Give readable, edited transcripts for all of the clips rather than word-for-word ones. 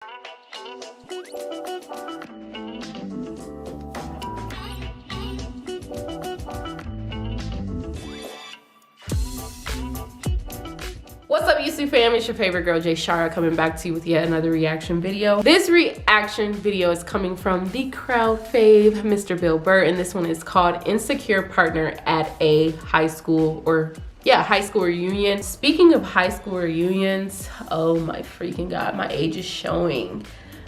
What's up, YouTube fam? It's your favorite girl, Jay Shara, coming back to you with yet another reaction video. This reaction video is coming from the crowd fave, Mr. Bill Burr, and this one is called Insecure Partner at a High School high school reunion. Speaking of high school reunions, oh my freaking God, my age is showing.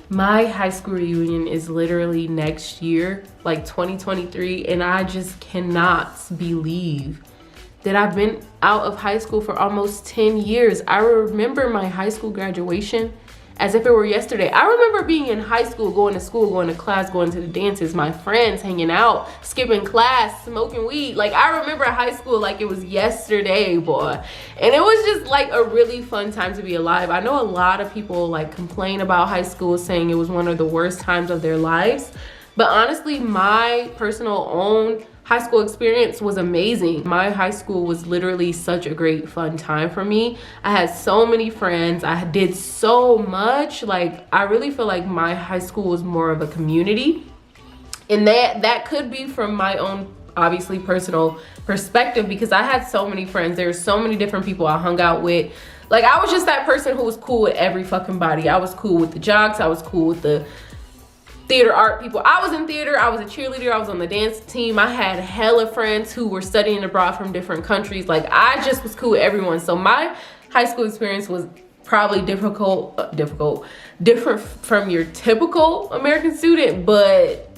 My high school reunion is literally next year, like 2023, and I just cannot believe that I've been out of high school for almost 10 years. I remember my high school graduation as if it were yesterday. I remember being in high school, going to class, going to the dances, my friends hanging out, skipping class, smoking weed. Like, I remember high school like it was yesterday, boy. And it was just like a really fun time to be alive. I know a lot of people like complain about high school, saying it was one of the worst times of their lives. But honestly, my personal own high school experience was amazing. My high school was literally such a great fun time for me. I had so many friends. I did so much. Like, I really feel like my high school was more of a community. And that could be from my own, obviously, personal perspective, because I had so many friends. There were so many different people I hung out with. Like, I was just that person who was cool with every fucking body. I was cool with the jocks. I was cool with the theater art people. I was in theater, I was a cheerleader, I was on the dance team. I had hella friends who were studying abroad from different countries. Like, I just was cool with everyone. So my high school experience was probably different from your typical American student, but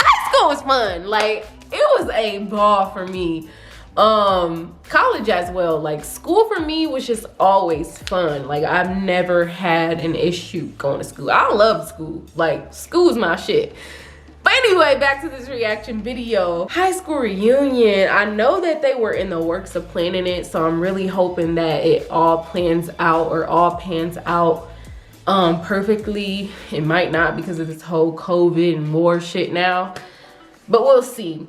high school was fun. Like, it was a ball for me. College as well. Like, school for me was just always fun. Like, I've never had an issue going to school. I love school. Like, school's my shit. But anyway, back to this reaction video. High school reunion. I know that they were in the works of planning it, so I'm really hoping that it all pans out perfectly. It might not, because of this whole COVID and war shit now, but we'll see.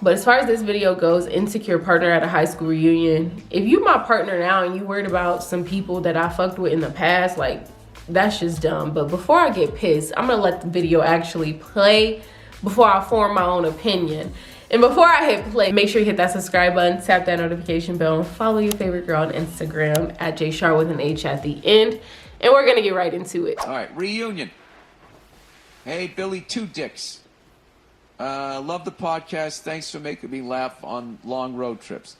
But as far as this video goes, insecure partner at a high school reunion. If you my partner now and you worried about some people that I fucked with in the past, like, that's just dumb. But before I get pissed, I'm gonna let the video actually play before I form my own opinion. And before I hit play, make sure you hit that subscribe button, tap that notification bell, and follow your favorite girl on Instagram at JShar with an H at the end. And we're gonna get right into it. All right, reunion. Hey, Billy Two Dicks. Love the podcast. Thanks for making me laugh on long road trips.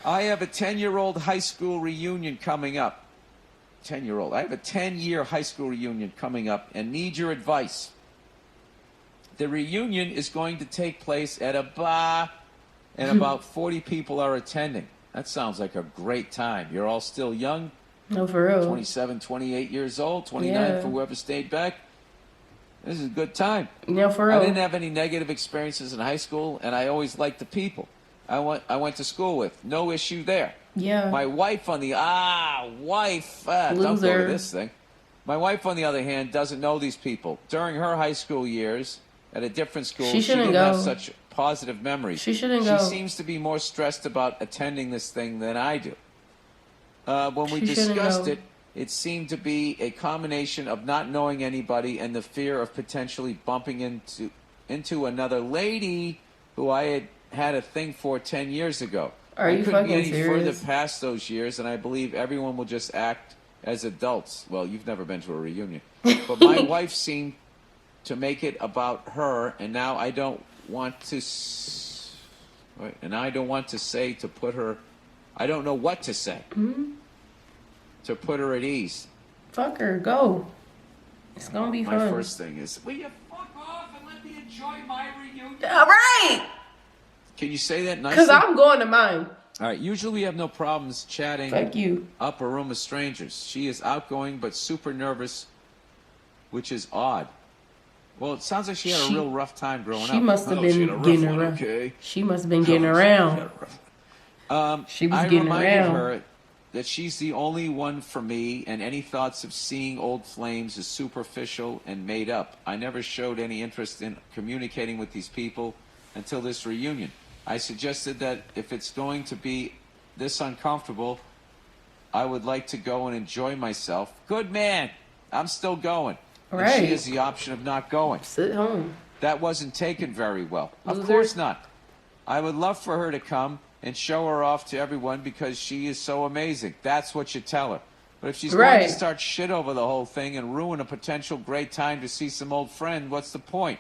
I have a 10-year-old high school reunion coming up. 10-year-old. I have a 10-year high school reunion coming up and need your advice. The reunion is going to take place at a bar, and about 40 people are attending. That sounds like a great time. You're all still young. No, for real. 27, 28 years old, 29 for whoever stayed back. This is a good time. Yeah, for real. I didn't have any negative experiences in high school, and I always liked the people I went to school with. No issue there. Yeah. My wife on the don't go to this thing. My wife, on the other hand, doesn't know these people. During her high school years at a different school, she didn't have such positive memories. She shouldn't go. She seems to be more stressed about attending this thing than I do. When we discussed it, it seemed to be a combination of not knowing anybody and the fear of potentially bumping into another lady who I had a thing for 10 years ago. Are you fucking serious? I couldn't be any further past those years, and I believe everyone will just act as adults. Well, you've never been to a reunion. But my wife seemed to make it about her, and now I don't want to say to put her, I don't know what to say. To put her at ease. Fuck her, go. It's gonna be fun. My first thing is, will you fuck off and let me enjoy my reunion? All right. Can you say that nicely? Because I'm going to mine. All right, usually we have no problems chatting. Thank you. Up a room of strangers. She is outgoing but super nervous, which is odd. Well, it sounds like she had a real rough time growing up. She must have been getting around. Okay. She must have been getting around. She was getting around. I reminded her that she's the only one for me, and any thoughts of seeing old flames is superficial and made up. I never showed any interest in communicating with these people until this reunion. I suggested that if it's going to be this uncomfortable, I would like to go and enjoy myself. Good man. I'm still going. Right. And she has the option of not going. Sit home. That wasn't taken very well. Loser. Of course not. I would love for her to come and show her off to everyone because she is so amazing. That's what you tell her. But if she's going to start shit over the whole thing and ruin a potential great time to see some old friend, what's the point?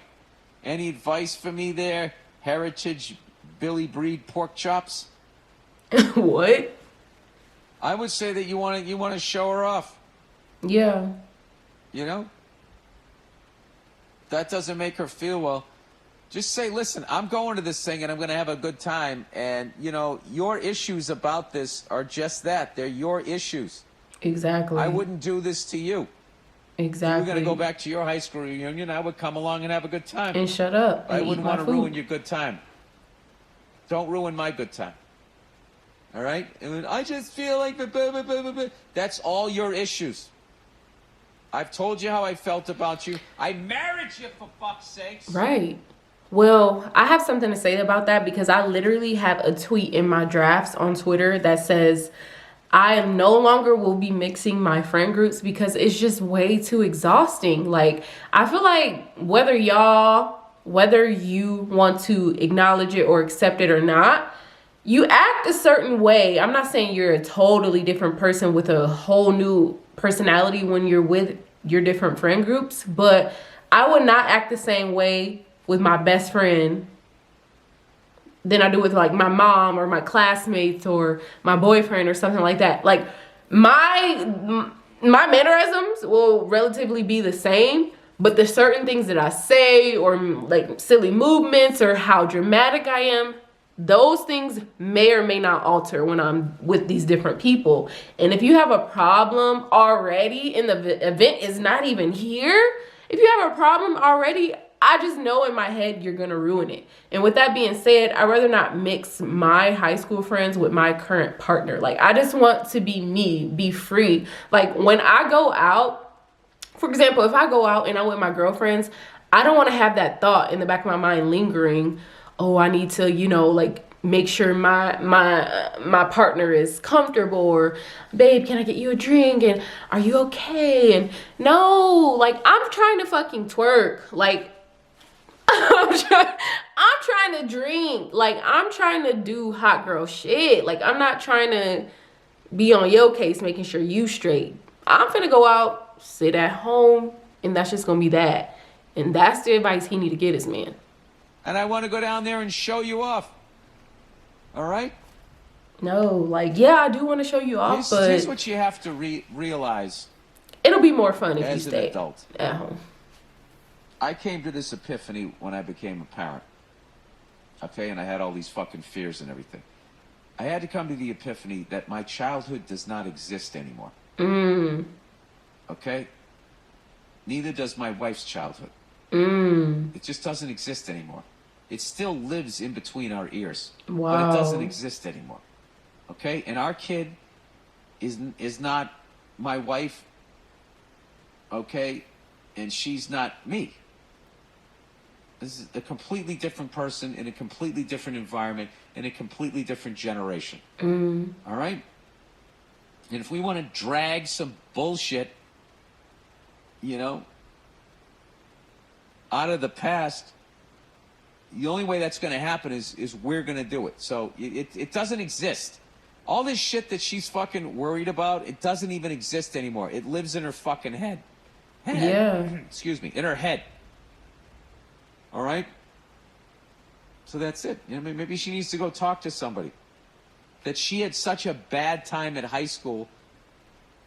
Any advice for me there? Heritage Billy Breed pork chops? What? I would say that you want to show her off. Yeah. You know? That doesn't make her feel well. Just say, listen, I'm going to this thing and I'm going to have a good time. And, you know, your issues about this are just that. They're your issues. Exactly. I wouldn't do this to you. Exactly. If you're going to go back to your high school reunion, I would come along and have a good time. And shut up. I wouldn't want to ruin your good time. Don't ruin my good time. All right? And I just feel like... That's all your issues. I've told you how I felt about you. I married you, for fuck's sakes. Right. Well, I have something to say about that because I literally have a tweet in my drafts on Twitter that says, I no longer will be mixing my friend groups because it's just way too exhausting. Like, I feel like whether you want to acknowledge it or accept it or not, you act a certain way. I'm not saying you're a totally different person with a whole new personality when you're with your different friend groups, but I would not act the same way with my best friend than I do with like my mom or my classmates or my boyfriend or something like that. Like my mannerisms will relatively be the same, but the certain things that I say or like silly movements or how dramatic I am, those things may or may not alter when I'm with these different people. And if you have a problem already and the event is not even here, if you have a problem already, I just know in my head you're gonna ruin it. And with that being said, I'd rather not mix my high school friends with my current partner. Like, I just want to be me, be free. Like, when I go out, for example, if I go out and I'm with my girlfriends, I don't want to have that thought in the back of my mind lingering, oh, I need to, you know, like make sure my partner is comfortable, or babe, can I get you a drink? And are you okay? And no, like, I'm trying to fucking twerk. Like, I'm trying to drink. Like, I'm trying to do hot girl shit. Like, I'm not trying to be on your case, making sure you straight. I'm finna go out, sit at home, and that's just gonna be that. And that's the advice he need to get his man. And I want to go down there and show you off. All right? No, like, yeah, I do want to show you off, but here's what you have to realize. It'll be more fun if you as an stay adult at home. I came to this epiphany when I became a parent. Okay, and I had all these fucking fears and everything. I had to come to the epiphany that my childhood does not exist anymore. Okay? Neither does my wife's childhood. It just doesn't exist anymore. It still lives in between our ears. Wow. But it doesn't exist anymore. Okay? And our kid is not my wife. Okay? And she's not me. This is a completely different person in a completely different environment in a completely different generation. All right? And if we want to drag some bullshit, you know, out of the past, the only way that's going to happen is we're going to do it. So it doesn't exist. All this shit that she's fucking worried about, it doesn't even exist anymore. It lives in her fucking head. Yeah. Excuse me, in her head. All right? So that's it. You know, maybe she needs to go talk to somebody. That she had such a bad time at high school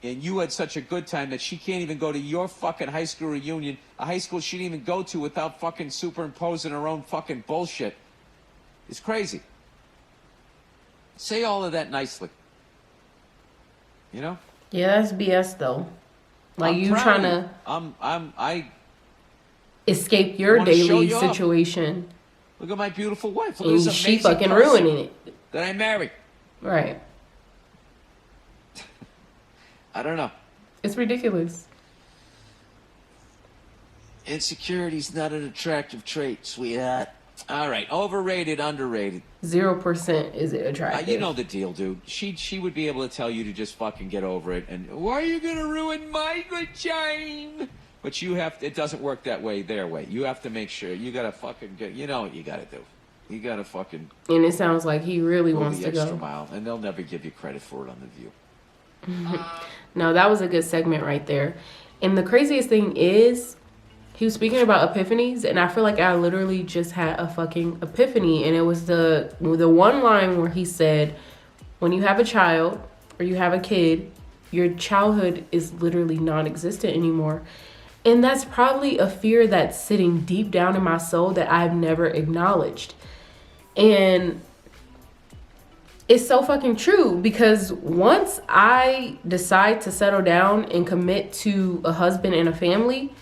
and you had such a good time that she can't even go to your fucking high school reunion, a high school she didn't even go to without fucking superimposing her own fucking bullshit. It's crazy. Say all of that nicely. You know? Yeah, that's BS though. Like, you trying to I escape your daily situation. Look at my beautiful wife. Look And at this she amazing fucking person ruining it. that I married. Right. I don't know. It's ridiculous. Insecurity's not an attractive trait, sweetheart. All right, overrated, underrated. 0% is it attractive. You know the deal, dude. She would be able to tell you to just fucking get over it. And why are you gonna ruin my good time? But you have to, it doesn't work that way, their way. You have to make sure. You gotta fucking get, you know what you gotta do. You gotta fucking. And it sounds like he really wants to the extra go. mile, and they'll never give you credit for it on The View. No, that was a good segment right there. And the craziest thing is, he was speaking about epiphanies, and I feel like I literally just had a fucking epiphany. And it was the one line where he said, when you have a child or you have a kid, your childhood is literally non-existent anymore. And that's probably a fear that's sitting deep down in my soul that I've never acknowledged. And it's so fucking true, because once I decide to settle down and commit to a husband and a family,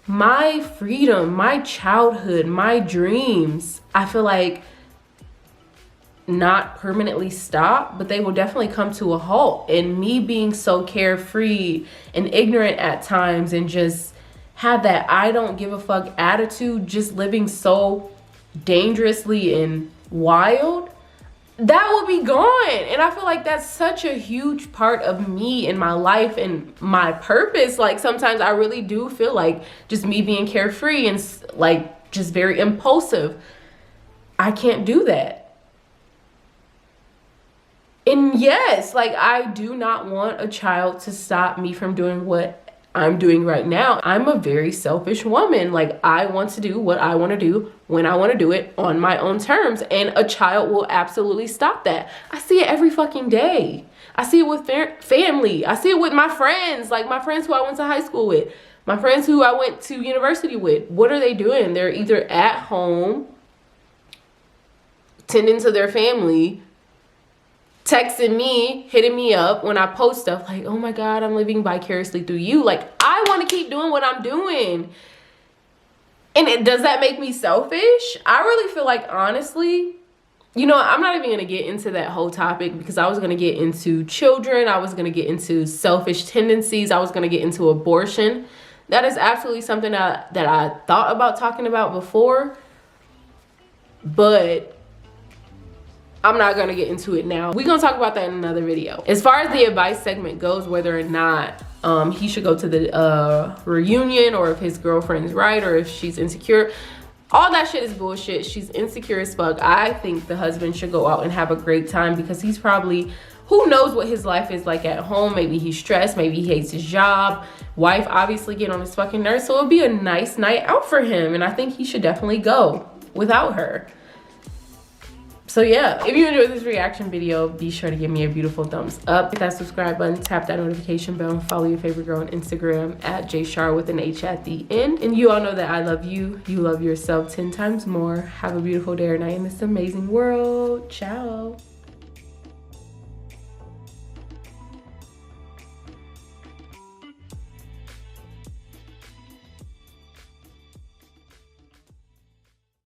my freedom, my childhood, my dreams, I feel like not permanently stop, but they will definitely come to a halt. And me being so carefree and ignorant at times and just have that I don't give a fuck attitude, just living so dangerously and wild, that will be gone. And I feel like that's such a huge part of me and my life and my purpose. Like sometimes I really do feel like just me being carefree and like just very impulsive, I can't do that. And yes, like I do not want a child to stop me from doing what I'm doing right now. I'm a very selfish woman. Like I want to do what I want to do when I want to do it on my own terms. And a child will absolutely stop that. I see it every fucking day. I see it with family. I see it with my friends, like my friends who I went to high school with, my friends who I went to university with. What are they doing? They're either at home, tending to their family, texting me, hitting me up when I post stuff like, oh my God, I'm living vicariously through you. Like, I want to keep doing what I'm doing. And does that make me selfish? I really feel like, honestly, you know, I'm not even going to get into that whole topic, because I was going to get into children. I was going to get into selfish tendencies. I was going to get into abortion. That is absolutely something that I thought about talking about before, but I'm not going to get into it now. We're going to talk about that in another video. As far as the advice segment goes, whether or not he should go to the reunion, or if his girlfriend's right, or if she's insecure, all that shit is bullshit. She's insecure as fuck. I think the husband should go out and have a great time, because he's probably, who knows what his life is like at home. Maybe he's stressed. Maybe he hates his job. Wife obviously getting on his fucking nerves. So it'll be a nice night out for him. And I think he should definitely go without her. So yeah, if you enjoyed this reaction video, be sure to give me a beautiful thumbs up. Hit that subscribe button, tap that notification bell, and follow your favorite girl on Instagram at JShar with an H at the end. And you all know that I love you. You love yourself 10 times more. Have a beautiful day or night in this amazing world. Ciao.